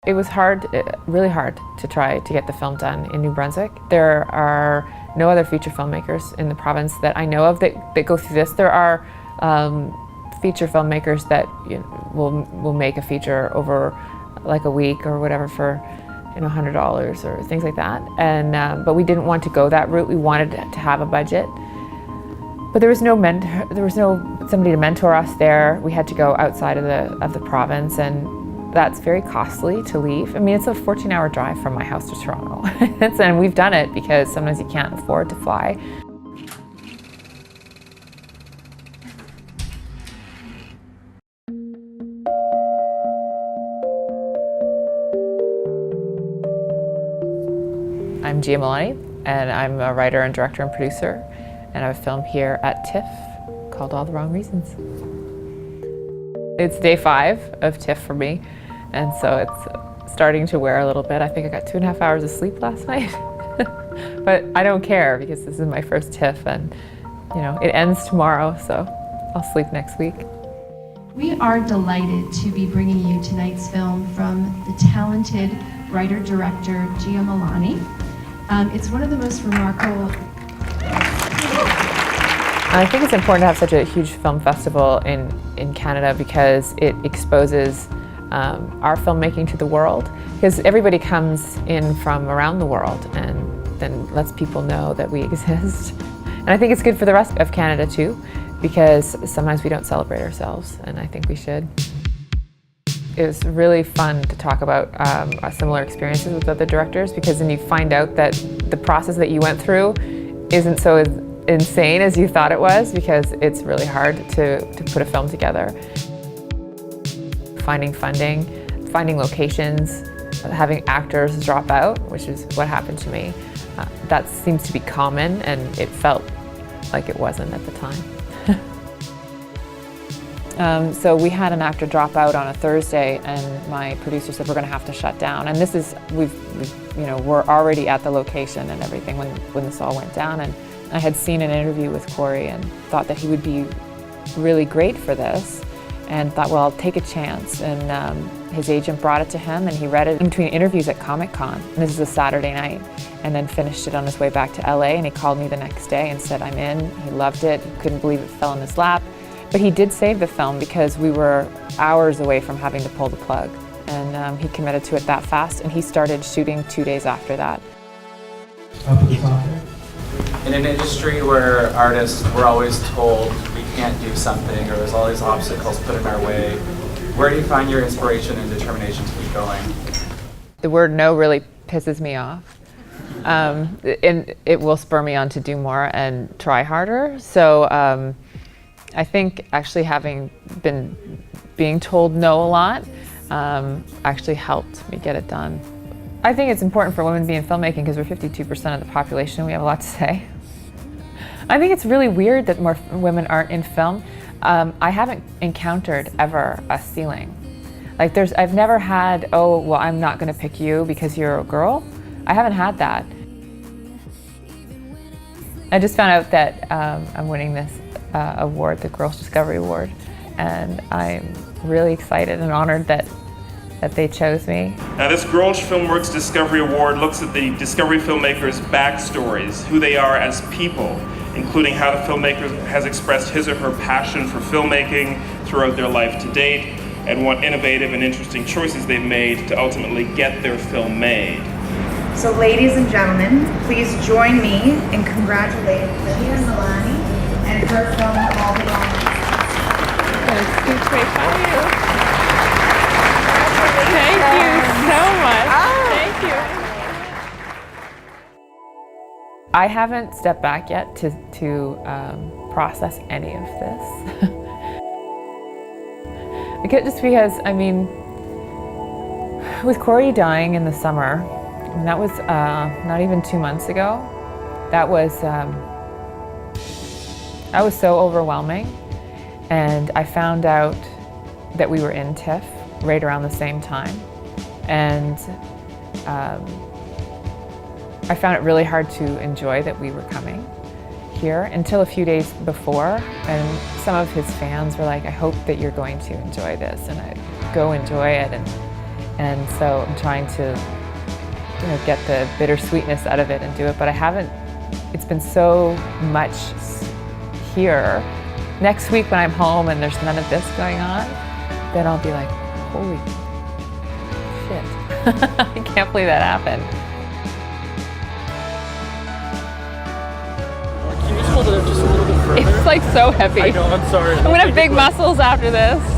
It was hard, really hard to try to get the film done in New Brunswick. There are no other feature filmmakers in the province that I know of that go through this. There are feature filmmakers that will make a feature over like a week or whatever for $100 or things like that. And but we didn't want to go that route. We wanted to have a budget, but there was no somebody to mentor us there. We had to go outside of the province, and that's very costly to leave. I mean, it's a 14-hour drive from my house to Toronto. And we've done it because sometimes you can't afford to fly. I'm Gia Milani, and I'm a writer and director and producer, and I have a film here at TIFF called All the Wrong Reasons. It's day 5 of TIFF for me, and so it's starting to wear a little bit. I think I got 2.5 hours of sleep last night, but I don't care because this is my first TIFF, and it ends tomorrow, so I'll sleep next week. We are delighted to be bringing you tonight's film from the talented writer-director Gia Milani. It's one of the most remarkable. I think it's important to have such a huge film festival in Canada because it exposes our filmmaking to the world, because everybody comes in from around the world and then lets people know that we exist. And I think it's good for the rest of Canada too, because sometimes we don't celebrate ourselves, and I think we should. It was really fun to talk about similar experiences with other directors, because then you find out that the process that you went through isn't so insane as you thought it was, because it's really hard to put a film together. Finding funding, finding locations, having actors drop out, which is what happened to me. That seems to be common, and it felt like it wasn't at the time. So we had an actor drop out on a Thursday, and my producer said we're going to have to shut down. And this is we're already at the location and everything when this all went down. And I had seen an interview with Corey and thought that he would be really great for this, and thought, well, I'll take a chance. And his agent brought it to him, and he read it in between interviews at Comic-Con. And this is a Saturday night, and then finished it on his way back to LA. And he called me the next day and said, I'm in. He loved it. He couldn't believe it fell in his lap. But he did save the film because we were hours away from having to pull the plug. And he committed to it that fast, and he started shooting 2 days after that. Up at the top there. In an industry where artists were always told we can't do something, or there's all these obstacles put in our way, where do you find your inspiration and determination to keep going? The word no really pisses me off. And it will spur me on to do more and try harder. So I think actually having been being told no a lot actually helped me get it done. I think it's important for women to be in filmmaking because we're 52% of the population. We have a lot to say. I think it's really weird that more women aren't in film. I haven't encountered ever a ceiling. Like I've never had, oh, well, I'm not gonna pick you because you're a girl. I haven't had that. I just found out that I'm winning this award, the Girls Discovery Award, and I'm really excited and honored that they chose me. Now, this Girls Filmworks Discovery Award looks at the Discovery filmmakers' backstories, who they are as people, including how the filmmaker has expressed his or her passion for filmmaking throughout their life to date, and what innovative and interesting choices they've made to ultimately get their film made. So ladies and gentlemen, please join me in congratulating Gia Milani and her film, All the Wrong Reasons. It's great for you. Thank you so much. Thank you. I haven't stepped back yet to process any of this. Just because, I mean, with Corey dying in the summer, and that was not even 2 months ago, that was so overwhelming. And I found out that we were in TIFF right around the same time. And I found it really hard to enjoy that we were coming here until a few days before. And some of his fans were like, I hope that you're going to enjoy this, and I'd go enjoy it. And so I'm trying to, you know, get the bittersweetness out of it and do it, but I haven't, it's been so much here. Next week when I'm home and there's none of this going on, then I'll be like, holy shit. I can't believe that happened. Can you just hold it up just a little bit further? It's like so heavy. I know, I'm sorry. I'm gonna have big muscles after this.